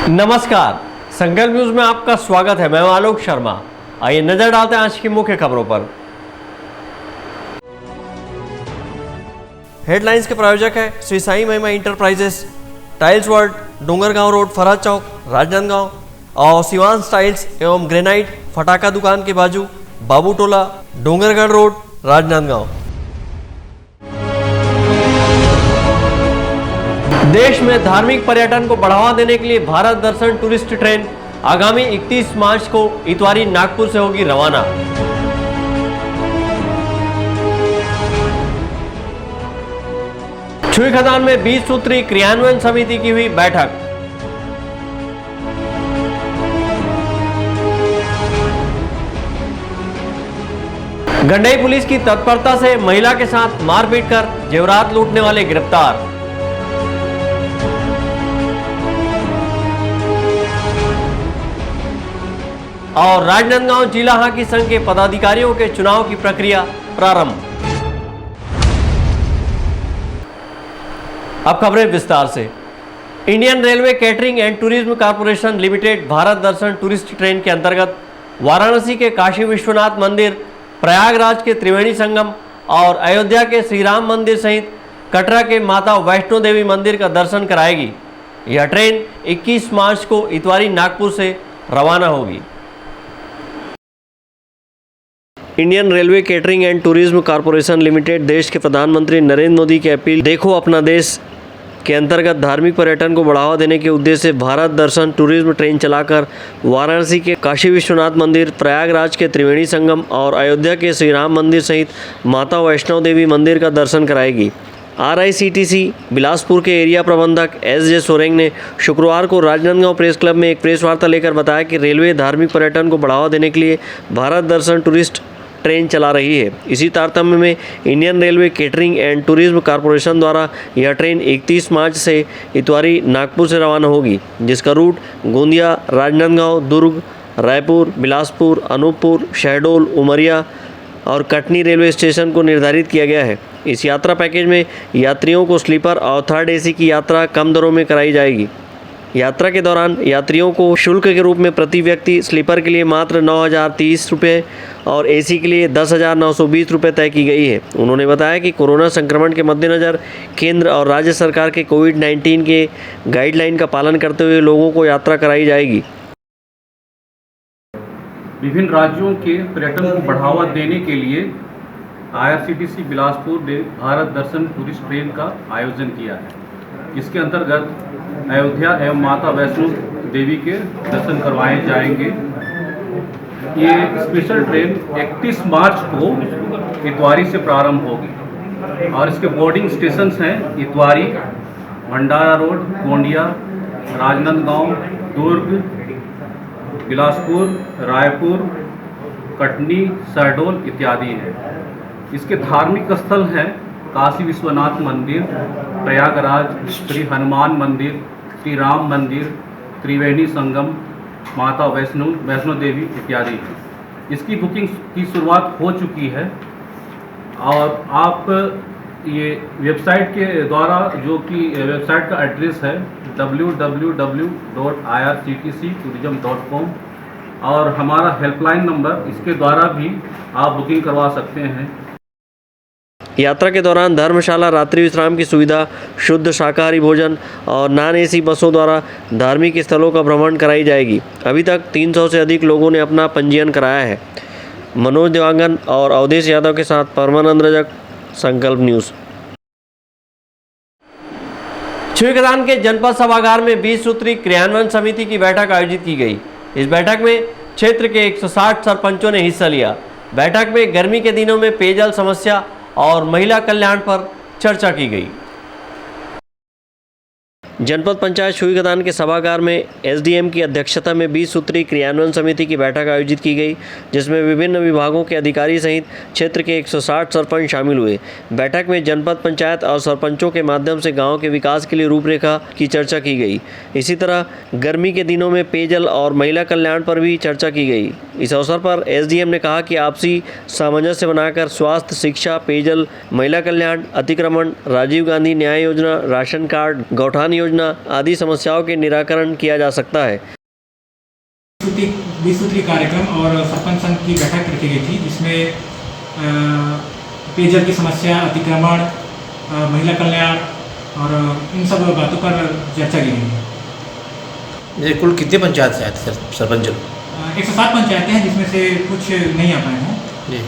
नमस्कार, संकल्प न्यूज में आपका स्वागत है। मैं हूं आलोक शर्मा। आइए नजर डालते हैं आज की मुख्य खबरों पर। हेडलाइंस के प्रायोजक है Shri Sai Mahima enterprises, tiles world, Dongargaon road, Farhad Chowk, Rajnandgaon और शिवांश टाइल्स एवं ग्रेनाइट फटाका दुकान के बाजू, बाबू टोला, डोंगरगढ़ रोड, राजनांदगांव। देश में धार्मिक पर्यटन को बढ़ावा देने के लिए भारत दर्शन टूरिस्ट ट्रेन आगामी 31 मार्च को इतवारी नागपुर से होगी रवाना। छुई खदान में 20 सूत्री क्रियान्वयन समिति की हुई बैठक। गंडई पुलिस की तत्परता से महिला के साथ मारपीट कर जेवरात लूटने वाले गिरफ्तार। और राजनांदगांव जिला हॉकी संघ के पदाधिकारियों के चुनाव की प्रक्रिया प्रारंभ। अब खबरें विस्तार से। Indian railway catering and tourism corporation limited Bharat Darshan tourist train के अंतर्गत वाराणसी के काशी विश्वनाथ मंदिर, प्रयागराज के त्रिवेणी संगम और अयोध्या के श्री राम मंदिर सहित कटरा के माता वैष्णो देवी मंदिर का दर्शन कराएगी। यह ट्रेन 21 मार्च को इतवारी नागपुर से रवाना होगी। Indian railway catering and tourism corporation limited देश के प्रधानमंत्री नरेंद्र मोदी की अपील देखो अपना देश के अंतर्गत धार्मिक पर्यटन को बढ़ावा देने के उद्देश्य से भारत दर्शन टूरिज्म ट्रेन चलाकर वाराणसी के काशी विश्वनाथ मंदिर, प्रयागराज के त्रिवेणी संगम और अयोध्या के श्री राम मंदिर सहित माता वैष्णो देवी मंदिर का दर्शन कराएगी। RICTC बिलासपुर के एरिया प्रबंधक SJ सोरेंग ने शुक्रवार को राजनांदगांव प्रेस क्लब में एक प्रेस वार्ता लेकर बताया कि रेलवे धार्मिक पर्यटन को बढ़ावा देने के लिए भारत दर्शन टूरिस्ट ट्रेन चला रही है। इसी तारतम्य में Indian railway catering and tourism corporation द्वारा यह ट्रेन 31 मार्च से इतवारी नागपुर से रवाना होगी, जिसका रूट गोंदिया, राजनांदगांव, दुर्ग, रायपुर, बिलासपुर, अनूपपुर, शहडोल, उमरिया और कटनी रेलवे स्टेशन को निर्धारित किया गया है। इस यात्रा पैकेज में यात्रियों को स्लीपर और थर्ड AC की यात्रा कम दरों में कराई जाएगी। यात्रा के दौरान यात्रियों को शुल्क के रूप में प्रति व्यक्ति स्लीपर के लिए मात्र 9,030 रुपये और AC के लिए 10,920 रुपये तय की गई है। उन्होंने बताया कि कोरोना संक्रमण के मद्देनज़र केंद्र और राज्य सरकार के कोविड-19 के गाइडलाइन का पालन करते हुए लोगों को यात्रा कराई जाएगी। विभिन्न राज्यों के पर्यटन को बढ़ावा देने के लिए IRCTC बिलासपुर ने भारत दर्शन टूरिस्ट ट्रेन का आयोजन किया है। इसके अंतर्गत अयोध्या एवं माता वैष्णो देवी के दर्शन करवाए जाएंगे। ये स्पेशल ट्रेन 31 मार्च को इतवारी से प्रारंभ होगी और इसके बोर्डिंग स्टेशंस हैं इतवारी, भंडारा रोड, गोंदिया, राजनांदगांव, दुर्ग, बिलासपुर, रायपुर, कटनी, शहडोल इत्यादि हैं। इसके धार्मिक स्थल हैं काशी विश्वनाथ मंदिर, प्रयागराज, श्री हनुमान मंदिर, श्री राम मंदिर, त्रिवेणी संगम, माता वैष्णो देवी इत्यादि हैं। इसकी बुकिंग की शुरुआत हो चुकी है और आप ये वेबसाइट के द्वारा, जो कि वेबसाइट का एड्रेस है www.irctctourism.com और हमारा हेल्पलाइन नंबर, इसके द्वारा भी आप बुकिंग करवा सकते हैं। यात्रा के दौरान धर्मशाला, रात्रि विश्राम की सुविधा, शुद्ध शाकाहारी भोजन और नॉन AC बसों द्वारा धार्मिक स्थलों का भ्रमण कराई जाएगी। अभी तक 300 से अधिक लोगों ने अपना पंजीयन कराया है। मनोज देवांगन और अवधेश यादव के साथ परमानंद रजक, संकल्प न्यूज़। छुईखदान के जनपद सभागार में 20 सूत्री क्रियान्वयन समिति की बैठक आयोजित की गई। इस बैठक में क्षेत्र के 160 सरपंचों ने हिस्सा लिया। बैठक में गर्मी के दिनों में पेयजल समस्या और महिला कल्याण पर चर्चा की गई। जनपद पंचायत छुईखदान के सभागार में SDM की अध्यक्षता में 20 सूत्री क्रियान्वयन समिति की बैठक आयोजित की गई, जिसमें विभिन्न विभागों के अधिकारी सहित क्षेत्र के 160 सरपंच शामिल हुए। बैठक में जनपद पंचायत और सरपंचों के माध्यम से गांव के विकास के लिए रूपरेखा की चर्चा की गई। इसी तरह गर्मी के दिनों में पेयजल और महिला कल्याण पर भी चर्चा की गई। इस अवसर पर SDM ने कहा कि आपसी सामंजस्य बनाकर स्वास्थ्य, शिक्षा, पेयजल, महिला कल्याण, अतिक्रमण, राजीव गांधी न्याय योजना, राशन कार्ड, गौठान योजना आदि समस्याओं के निराकरण किया जा सकता है। 20 सूत्री कार्यक्रम और सरपंच संघ की बैठक रखी गई थी, जिसमें पेयजल की समस्या, अतिक्रमण, महिला कल्याण और इन सब बातों पर चर्चा की गई। ये कुल कितने पंचायत से आए थे सरपंच? 107 पंचायतें हैं, जिसमें से कुछ नहीं आ पाए हैं जी।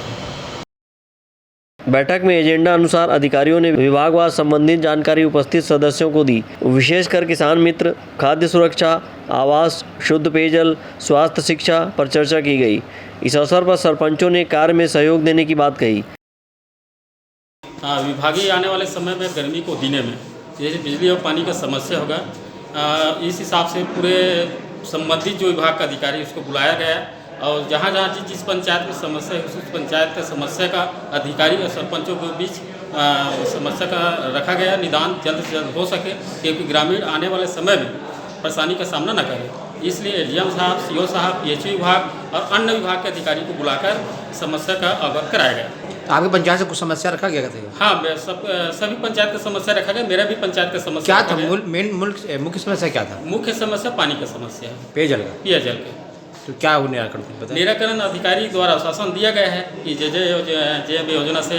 बैठक में एजेंडा अनुसार अधिकारियों ने विभागवार संबंधित जानकारी उपस्थित सदस्यों को दी। विशेषकर किसान मित्र, खाद्य सुरक्षा, आवास, शुद्ध पेयजल, स्वास्थ्य, शिक्षा पर चर्चा की गई। इस अवसर पर सरपंचों ने कार्य में सहयोग देने की बात कही। विभागीय आने वाले समय में गर्मी को दिने में जैसे बिजली और पानी का समस्या होगा, इस हिसाब से पूरे संबंधित जो विभाग का अधिकारी उसको बुलाया गया है और जहाँ जहाँ जिस पंचायत में समस्या है उस पंचायत का समस्या का अधिकारी और सरपंचों के बीच समस्या का रखा गया, निदान जल्द से जल्द हो सके, क्योंकि ग्रामीण आने वाले समय में परेशानी का सामना न करें। इसलिए एडीएम साहब, सीओ साहब, पीएचई विभाग और अन्य विभाग के अधिकारी को बुलाकर समस्या का अवगत कराया गया। आपके पंचायत से कुछ समस्या रखा गया था? हाँ, सभी पंचायत का समस्या रखा गया, मेरा भी पंचायत का समस्या क्या था? मुख्य समस्या क्या था? मुख्य समस्या पानी का समस्या है, पेयजल का। तो क्या वो निराकरण? निराकरण अधिकारी द्वारा आश्वासन दिया गया है कि जे योजना से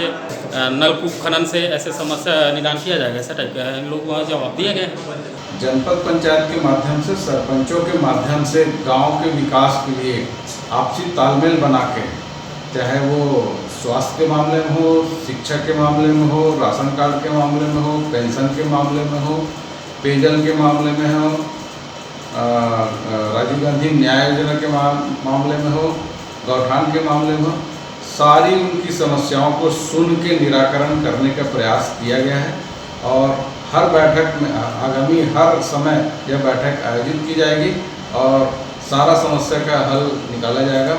नलकूप खनन से ऐसे समस्या निदान किया जाएगा, ऐसा टाइप का इन लोगों को जवाब दिया गया है। जनपद पंचायत के माध्यम से, सरपंचों के माध्यम से गांव के विकास के लिए आपसी तालमेल बना के, चाहे वो स्वास्थ्य के मामले में हो, शिक्षा के मामले में हो, राशन कार्ड के मामले में हो, पेंशन के मामले में हो, पेयजल के मामले में हो, राजीव गांधी न्याय योजना के मामले में हो, गौठान के मामले में हो, सारी उनकी समस्याओं को सुन के निराकरण करने का प्रयास किया गया है। और हर बैठक में, आगामी हर समय यह बैठक आयोजित की जाएगी और सारा समस्या का हल निकाला जाएगा।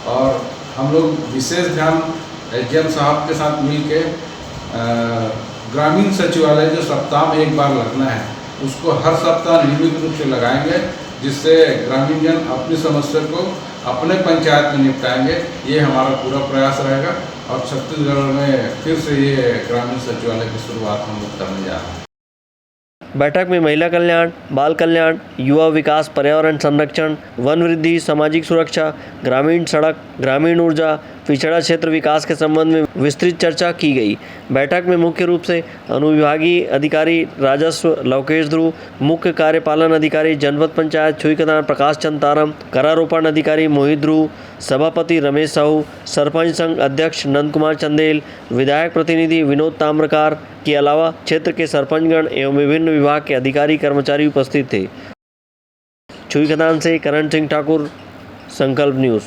और हम लोग विशेष ध्यान एसडीएम साहब के साथ मिलके ग्रामीण सचिवालय जो सप्ताह में एक बार लगना है, उसको हर सप्ताह नियमित रूप से लगाएंगे, जिससे ग्रामीण जन अपनी समस्या को अपने पंचायत में निपटाएंगे। ये हमारा पूरा प्रयास रहेगा और छत्तीसगढ़ में फिर से ये ग्रामीण सचिवालय की शुरुआत हम लोग करने जा रहे हैं। बैठक में महिला कल्याण, बाल कल्याण, युवा विकास, पर्यावरण संरक्षण, वन वृद्धि, सामाजिक सुरक्षा, ग्रामीण सड़क, ग्रामीण ऊर्जा, पिछड़ा क्षेत्र विकास के संबंध में विस्तृत चर्चा की गई। बैठक में मुख्य रूप से अनुविभागीय अधिकारी राजस्व लवकेश ध्रुव, मुख्य कार्यपालन अधिकारी जनपद पंचायत छुईकदान प्रकाश चंद तारम, करारोपण अधिकारी मोहित ध्रुव, सभापति रमेश साहू, सरपंच संघ अध्यक्ष नंद कुमार चंदेल, विधायक प्रतिनिधि विनोद ताम्रकार के अलावा क्षेत्र के सरपंचगण एवं विभिन्न विभाग के अधिकारी कर्मचारी उपस्थित थे। छुईकदान से करण सिंह ठाकुर, संकल्प न्यूज।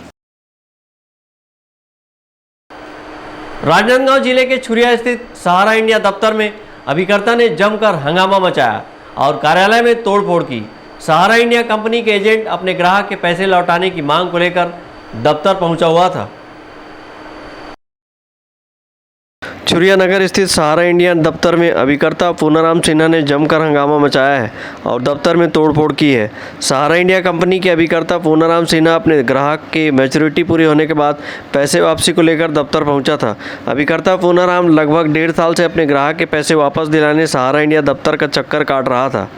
राजनांदगांव जिले के छुरिया स्थित सहारा इंडिया दफ्तर में अभिकर्ता ने जमकर हंगामा मचाया और कार्यालय में तोड़फोड़ की। सहारा इंडिया कंपनी के एजेंट अपने ग्राहक के पैसे लौटाने की मांग को लेकर दफ्तर पहुंचा हुआ था। छुरिया नगर स्थित सहारा इंडिया दफ्तर में अभिकर्ता पूनाराम सिन्हा ने जमकर हंगामा मचाया है और दफ्तर में तोड़फोड़ की है। सहारा इंडिया कंपनी के अभिकर्ता पूनाराम सिन्हा अपने ग्राहक के मैच्योरिटी पूरी होने के बाद पैसे वापसी को लेकर दफ्तर पहुंचा था। अभिकर्ता पूनाराम लगभग 1.5 साल से अपने ग्राहक के पैसे वापस दिलाने सहारा इंडिया दफ्तर का चक्कर काट रहा था।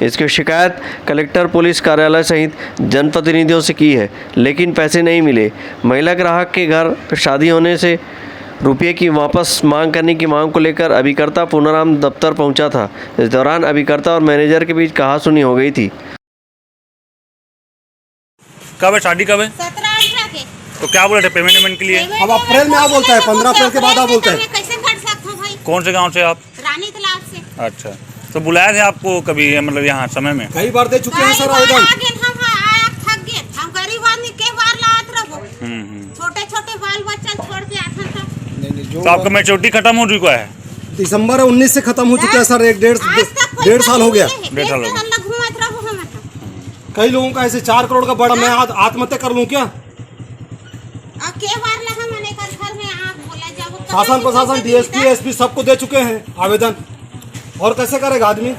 इसकी शिकायत कलेक्टर, पुलिस कार्यालय सहित जनप्रतिनिधियों से की है, लेकिन पैसे नहीं मिले। महिला ग्राहक के घर शादी होने से रुपये की वापस मांग करने की मांग को लेकर अभिकर्ता पूनाराम दफ्तर पहुंचा था। इस दौरान अभिकर्ता और मैनेजर के बीच कहासुनी हो गई थी। कब है शादी, कब है? 17-18 के। तो क्या बोले थे पेमेंट के लिए? अब अप्रैल में आप बोलता है, 15 अप्रैल के बाद आप बोलता है। कैसे कर सकता हूँ भाई? कौन से गांव से आप? रानी तालाब से। अच्छा, तो बुलाया थे आपको कभी, मतलब यहाँ समय में? कई बार दे चुके हैं सर आवेदन। थक गए, हम गरीब आदमी के बार लात रहो। छोटे छोटे बाल बच्चा छोड़ के आता था। तो आपका मैच्योरिटी खत्म हो चुका है? दिसंबर 19 से खत्म हो चुका है सर। 1.5 साल हो गया। 1.5 साल हो गया। कई लोगों का ऐसे 4 करोड़ का बड़ा, मैं आत्महत्या कर लूं क्या? शासन प्रशासन, डीएसपी, एसपी सबको दे चुके हैं आवेदन, और कैसे करेगा आदमी?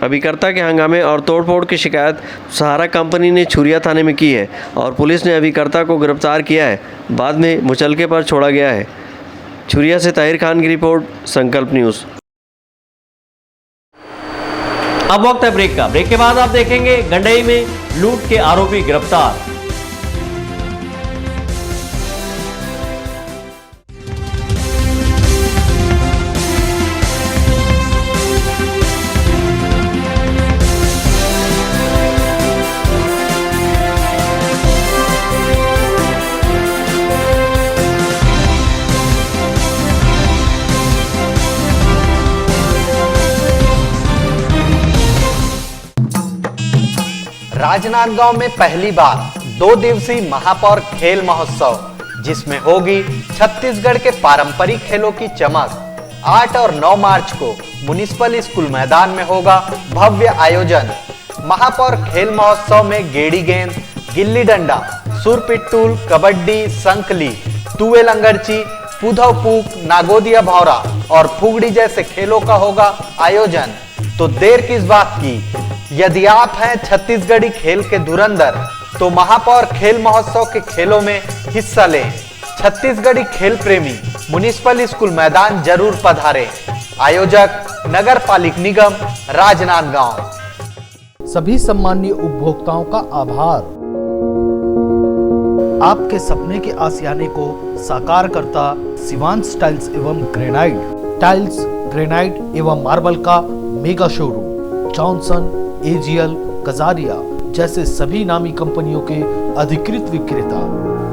अभिकर्ता के हंगामे और तोड़फोड़ की शिकायत सहारा कंपनी ने छुरिया थाने में की है और पुलिस ने अभिकर्ता को गिरफ्तार किया है। बाद में मुचलके पर छोड़ा गया है। छुरिया से ताहिर खान की रिपोर्ट, संकल्प न्यूज़। अब वक्त है ब्रेक का। ब्रेक के बाद आप देखेंगे गंडई में लूट के आरोपी गिरफ्तार। राजनांदगांव में पहली बार 2 दिवसीय महापौर खेल महोत्सव, जिसमें होगी छत्तीसगढ़ के पारंपरिक खेलों की चमक। 8 और 9 मार्च को म्युनिसिपल स्कूल मैदान में होगा भव्य आयोजन। महापौर खेल महोत्सव में गेड़ी गेंद, गिल्ली डंडा, सुरपिट्टूल, कबड्डी, संकली, तुवे लंगड़ची, पुधव पूक, नागोदिया भौरा और फुगड़ी जैसे खेलों का होगा आयोजन। तो देर किस बात की, यदि आप हैं छत्तीसगढ़ी खेल के धुरंधर तो महापौर खेल महोत्सव के खेलों में हिस्सा लें। छत्तीसगढ़ी खेल प्रेमी म्युनिसिपल स्कूल मैदान जरूर पधारें। आयोजक नगर पालिक निगम राजनांदगांव। सभी सम्मानीय उपभोक्ताओं का आभार। आपके सपने के आशियाने को साकार करता शिवांश टाइल्स एवं ग्रेनाइट। टाइल्स, ग्रेनाइट एवं मार्बल का mega showroom. Johnson, AGL, Kajaria जैसे सभी नामी कंपनियों के अधिकृत विक्रेता।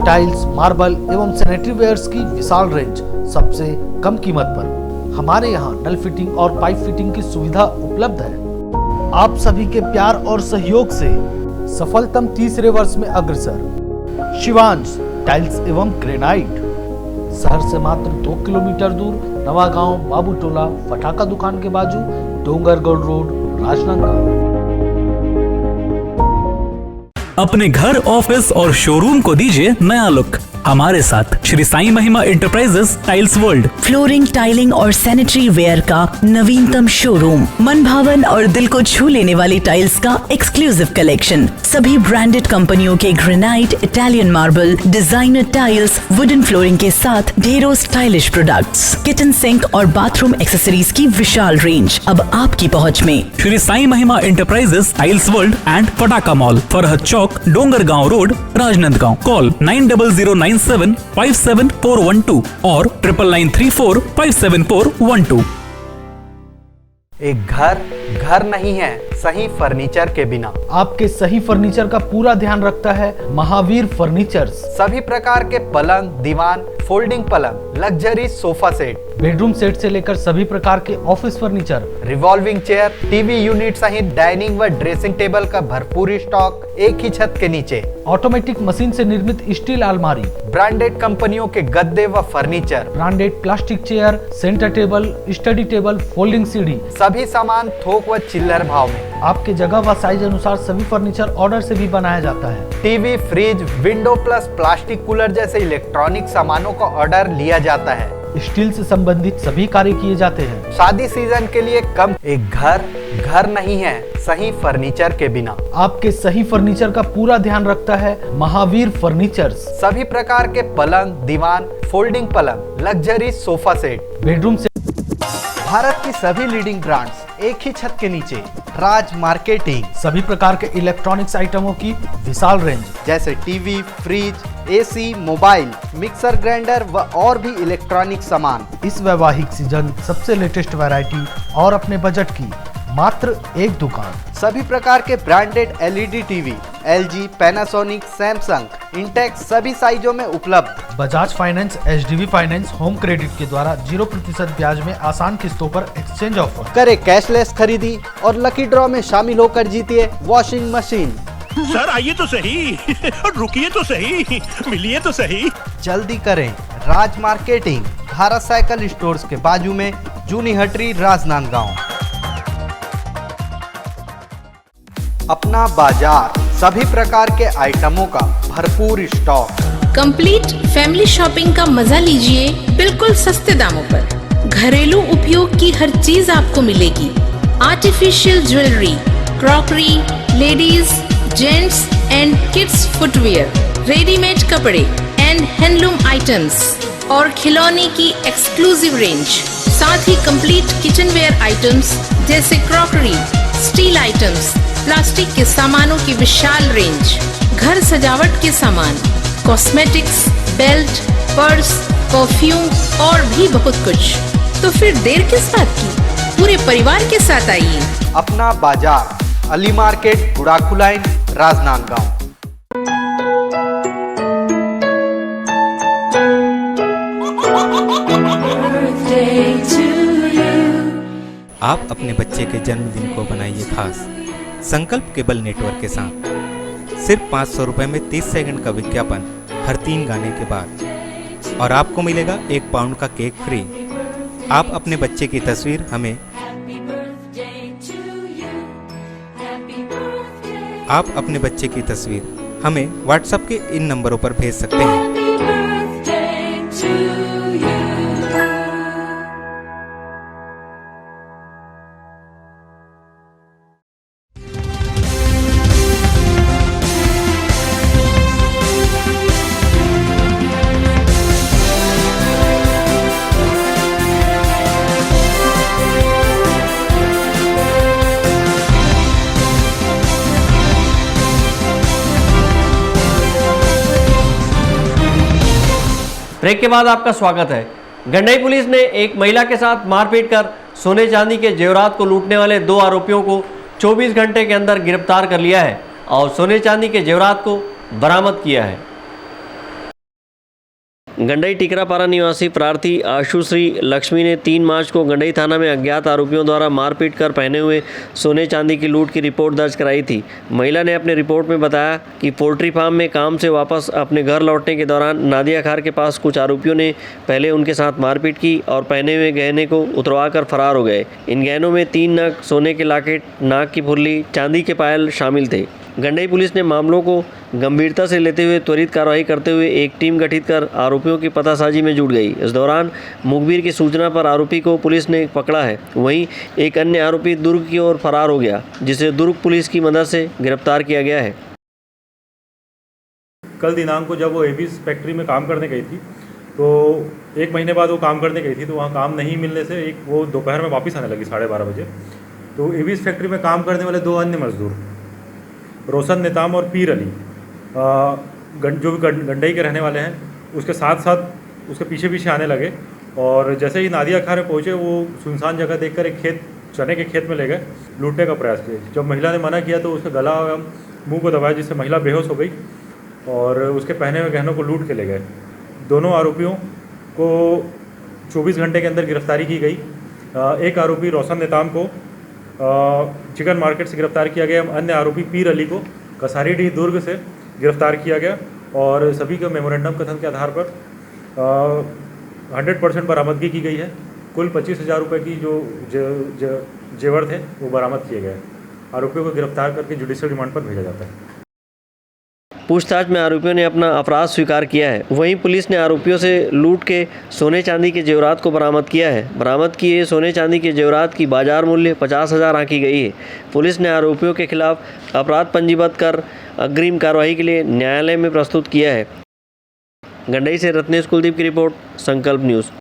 टाइल्स, मार्बल एवं सैनिटरी वेयर्स की विशाल रेंज सबसे कम कीमत पर। हमारे यहाँ नल फिटिंग और पाइप फिटिंग की सुविधा उपलब्ध है। आप सभी के प्यार और सहयोग से सफलतम तीसरे वर्ष में अग्रसर। शिवांश टाइल्स एवं ग्रेनाइट, शहर से मात्र 2 किलोमीटर दूर, नवागांव बाबूटोला फटाका दुकान के बाजू, डोंगरगढ़ रोड, राजनांदगांव। अपने घर, ऑफिस और शोरूम को दीजिए नया लुक हमारे साथ। Shri Sai Mahima enterprises tiles world, flooring, tiling और सैनिटरी वेयर का नवीनतम शोरूम। मन भावन और दिल को छू लेने वाली टाइल्स का एक्सक्लूसिव कलेक्शन। सभी ब्रांडेड कंपनियों के granite, Italian marble, designer tiles, wooden flooring के साथ ढेरों स्टाइलिश प्रोडक्ट्स, किचन सिंक और बाथरूम एक्सेसरीज की विशाल रेंज अब आपकी पहुंच में। Shri Sai Mahima enterprises tiles world and Pataka mall, Farhad Chowk, Dongargaon road, Rajnandgaon. Call 9009757412 और 9994574412। एक घर नहीं है सही फर्नीचर के बिना। आपके सही फर्नीचर का पूरा ध्यान रखता है महावीर फर्नीचर्स। सभी प्रकार के पलंग, दीवान, फोल्डिंग पलंग, luxury sofa set, bedroom set से लेकर सभी प्रकार के office furniture, revolving chair, TV unit सहित डाइनिंग व ड्रेसिंग टेबल का भरपूर स्टॉक एक ही छत के नीचे। ऑटोमेटिक मशीन से निर्मित स्टील अलमारी, ब्रांडेड कंपनियों के गद्दे व furniture, branded plastic chair, centre table, study table, folding सीढ़ी, सभी सामान थोक व चिल्लर भाव में। आपके जगह व साइज अनुसार सभी फर्नीचर ऑर्डर से भी बनाया जाता है। TV, fridge, window plus plastic cooler जैसे इलेक्ट्रॉनिक सामानों का ऑर्डर लिया जाता है। स्टील से संबंधित सभी कार्य किए जाते हैं। शादी सीजन के लिए कम। एक घर नहीं है सही फर्नीचर के बिना। आपके सही फर्नीचर का पूरा ध्यान रखता है महावीर फर्नीचर्स। सभी प्रकार के पलंग, दीवान, फोल्डिंग पलंग, luxury sofa set, bedroom set. Bharat की सभी लीडिंग ब्रांड्स एक ही छत के नीचे। राज मार्केटिंग, सभी प्रकार के इलेक्ट्रॉनिक्स आइटमों की विशाल रेंज जैसे TV, fridge, AC, mobile, mixer grinder व और भी इलेक्ट्रॉनिक सामान। इस वैवाहिक सीजन सबसे लेटेस्ट वैरायटी और अपने बजट की मात्र एक दुकान। सभी प्रकार के branded LED TV, LG, Panasonic, Samsung, Intex सभी साइजों में उपलब्ध। Bajaj finance, HDB finance home credit के द्वारा 0% ब्याज में आसान किस्तों पर एक्सचेंज ऑफर। करे कैशलेस खरीदी और लकी ड्रॉ में शामिल होकर जीतिए वॉशिंग मशीन। सर आइए तो सही, रुकिए तो सही, मिलिए तो सही। जल्दी करें, राज मार्केटिंग, भारत साइकिल स्टोर्स के बाजू में, जूनी हटरी, राजनांदगांव। अपना बाजार, सभी प्रकार के आइटमों का भरपूर स्टॉक। कंप्लीट फैमिली शॉपिंग का मजा लीजिए बिल्कुल सस्ते दामों पर। घरेलू उपयोग की हर चीज आपको मिलेगी। Artificial jewellery, crockery, ladies, gents and kids footwear, readymade कपड़े एंड हैंडलूम आइटम्स और खिलौने की एक्सक्लूसिव रेंज, साथ ही कंप्लीट किचनवेयर आइटम्स जैसे क्रॉकरी, स्टील आइटम्स, प्लास्टिक के सामानों की विशाल रेंज, घर सजावट के सामान, कॉस्मेटिक्स, बेल्ट, पर्स, परफ्यूम और भी बहुत कुछ। तो फिर देर किस बात की, पूरे परिवार के साथ आइए। अपना बाजार, अली मार्केट, गुड़ाखू लाइन, राजनांदगांव। आप अपने बच्चे के जन्मदिन को बनाइए खास संकल्प केबल नेटवर्क के साथ। सिर्फ 500 रुपये में 30 सेकंड का विज्ञापन हर 3 गाने के बाद, और आपको मिलेगा 1 पाउंड का केक फ्री। आप अपने बच्चे की तस्वीर हमें व्हाट्सएप के इन नंबरों पर भेज सकते हैं। ब्रेक के बाद आपका स्वागत है। गंडई पुलिस ने एक महिला के साथ मारपीट कर सोने चांदी के जेवरात को लूटने वाले 2 आरोपियों को 24 घंटे के अंदर गिरफ्तार कर लिया है और सोने चांदी के जेवरात को बरामद किया है। गंडई टिकरापारा निवासी प्रार्थी आशुश्री लक्ष्मी ने 3 मार्च को गंडई थाना में अज्ञात आरोपियों द्वारा मारपीट कर पहने हुए सोने चांदी की लूट की रिपोर्ट दर्ज कराई थी। महिला ने अपने रिपोर्ट में बताया कि पोल्ट्री फार्म में काम से वापस अपने घर लौटने के दौरान नादिया खार के पास कुछ आरोपियों ने पहले उनके साथ मारपीट की और पहने हुए गहने को उतरवा कर फरार हो गए। इन गहनों में 3 नग सोने के लॉकेट, नाक की फुर्ली, चांदी के पायल शामिल थे। गंडई पुलिस ने मामलों को गंभीरता से लेते हुए त्वरित कार्रवाई करते हुए एक टीम गठित कर आरोपियों की पतासाजी में जुट गई। इस दौरान मुखबिर की सूचना पर आरोपी को पुलिस ने पकड़ा है। वहीं एक अन्य आरोपी दुर्ग की ओर फरार हो गया, जिसे दुर्ग पुलिस की मदद से गिरफ्तार किया गया है। कल दिनांक को जब वो एबीज फैक्ट्री में काम करने गई थी, तो 1 महीने बाद वो काम करने गई थी, तो वहाँ काम नहीं मिलने से वो दोपहर में वापस आने लगी 12:30 बजे। तो एबीज फैक्ट्री में काम करने वाले 2 अन्य मजदूर, रोशन नेताम और पीर अली, जो भी गंडई के रहने वाले हैं, उसके साथ साथ उसके पीछे पीछे आने लगे। और जैसे ही नादिया खार में पहुँचे, वो सुनसान जगह देखकर एक खेत, चने के खेत में ले गए, लूटने का प्रयास किए। जब महिला ने मना किया तो उसका गला मुंह को दबाया, जिससे महिला बेहोश हो गई और उसके पहने हुए गहनों को लूट के ले गए। दोनों आरोपियों को 24 घंटे के अंदर गिरफ्तारी की गई। एक आरोपी रोशन नेताम को चिकन मार्केट से गिरफ्तार किया गया। अन्य आरोपी पीर अली को कसारीडीह दुर्ग से गिरफ्तार किया गया और सभी के मेमोरेंडम कथन के आधार पर 100% बरामदगी की गई है। कुल 25,000 रुपये की जो जेवर थे वो बरामद किए गए। आरोपियों को गिरफ्तार करके जुडिशियल रिमांड पर भेजा जाता है। पूछताछ में आरोपियों ने अपना अपराध स्वीकार किया है। वहीं पुलिस ने आरोपियों से लूट के सोने चांदी के जेवरात को बरामद किया है। बरामद किए सोने चांदी के जेवरात की बाजार मूल्य 50,000 आंकी गई है। पुलिस ने आरोपियों के खिलाफ अपराध पंजीबद्ध कर अग्रिम कार्रवाई के लिए न्यायालय में प्रस्तुत किया है। गंडई से रत्नेश कुलदीप की रिपोर्ट, संकल्प न्यूज़।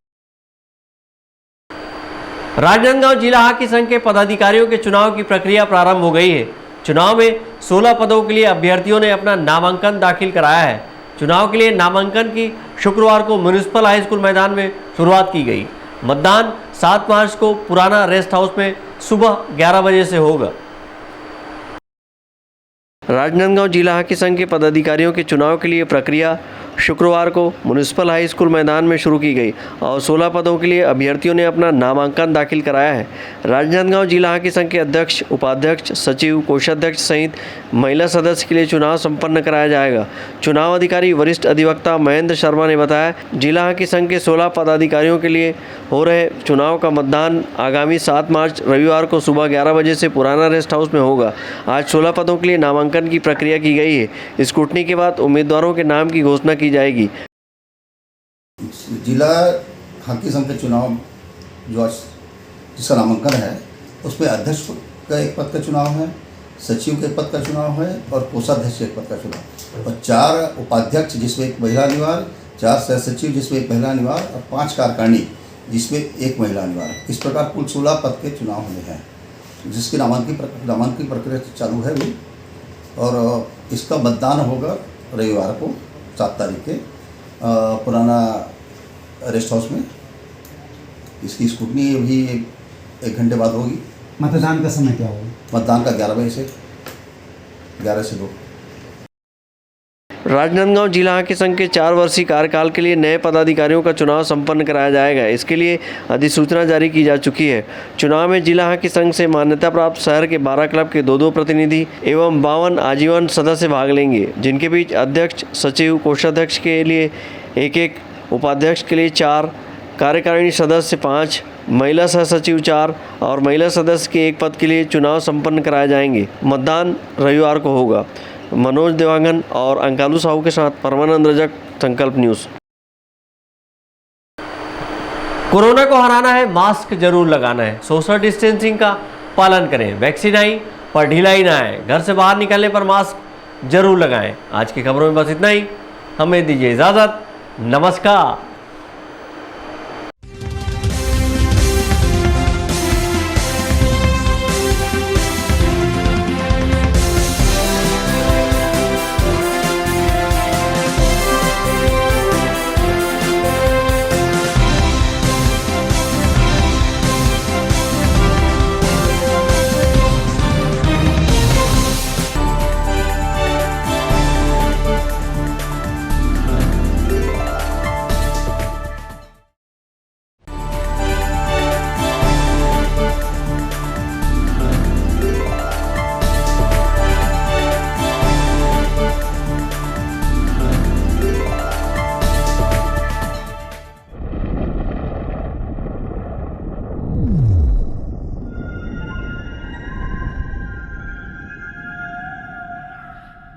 राजनांदगांव जिला हॉकी संघ के पदाधिकारियों के चुनाव की प्रक्रिया प्रारंभ हो गई है। चुनाव में 16 पदों के लिए अभ्यर्थियों ने अपना नामांकन दाखिल कराया है। चुनाव के लिए नामांकन की शुक्रवार को म्युनिसिपल हाई स्कूल मैदान में शुरुआत की गई। मतदान 7 मार्च को पुराना रेस्ट हाउस में सुबह 11 बजे से होगा। राजनांदगांव जिला हॉकी संघ के पदाधिकारियों के चुनाव के लिए प्रक्रिया शुक्रवार को म्युनिसिपल हाई स्कूल मैदान में शुरू की गई और 16 पदों के लिए अभ्यर्थियों ने अपना नामांकन दाखिल कराया है। राजनांदगांव जिला हॉकी संघ के अध्यक्ष, उपाध्यक्ष, सचिव, कोषाध्यक्ष सहित महिला सदस्य के लिए चुनाव संपन्न कराया जाएगा। चुनाव अधिकारी वरिष्ठ अधिवक्ता महेंद्र शर्मा ने बताया, जिला हॉकी संघ के 16 पदाधिकारियों के लिए हो रहे चुनाव का मतदान आगामी 7 मार्च रविवार को सुबह 11 बजे से पुराना रेस्ट हाउस में होगा। आज 16 पदों के लिए नामांकन की प्रक्रिया की गई है। स्क्रूटनी के बाद उम्मीदवारों के नाम की घोषणा की जाएगी। जिला हॉकी संघ के चुनाव जो जिसका नामांकन है, उसमें अध्यक्ष का एक पद का चुनाव है, सचिव के पद का चुनाव है और कोषाध्यक्ष के पद का चुनाव, और 4 उपाध्यक्ष जिसमें एक महिला अनिवार्य, 4 सह सचिव जिसमें एक महिला अनिवार्य और 5 कार्यकारिणी जिसमें एक महिला अनिवार्य। इस प्रकार कुल 16 पद के चुनाव होने हैं। जिसकी नामांकन प्रक्रिया चालू है अभी। और इसका मतदान होगा रविवार को 7 तारीख के पुराना रेस्ट हाउस में। इसकी स्कूटनी अभी 1 घंटे बाद होगी। मतदान का समय क्या होगा? मतदान का 11 बजे से 11 से 2। राजनांदगांव जिला हॉकी संघ के 4 वर्षीय कार्यकाल के लिए नए पदाधिकारियों का चुनाव संपन्न कराया जाएगा। इसके लिए अधिसूचना जारी की जा चुकी है। चुनाव में जिला हॉकी संघ से मान्यता प्राप्त शहर के 12 क्लब के 2-2 प्रतिनिधि एवं 52 आजीवन सदस्य भाग लेंगे, जिनके बीच अध्यक्ष, सचिव, कोषाध्यक्ष के लिए 1-1, उपाध्यक्ष के लिए 4, कार्यकारिणी सदस्य 5, महिला सह सचिव 4 और महिला सदस्य के 1 पद के लिए चुनाव संपन्न कराए जाएंगे। मतदान रविवार को होगा। मनोज देवांगन और अंकालू साहू के साथ परमानंद रजक, संकल्प न्यूज़। कोरोना को हराना है, मास्क जरूर लगाना है, सोशल डिस्टेंसिंग का पालन करें, वैक्सीन आई पर ढिलाई ना आए, घर से बाहर निकलने पर मास्क जरूर लगाएं। आज की खबरों में बस इतना ही, हमें दीजिए इजाज़त, नमस्कार।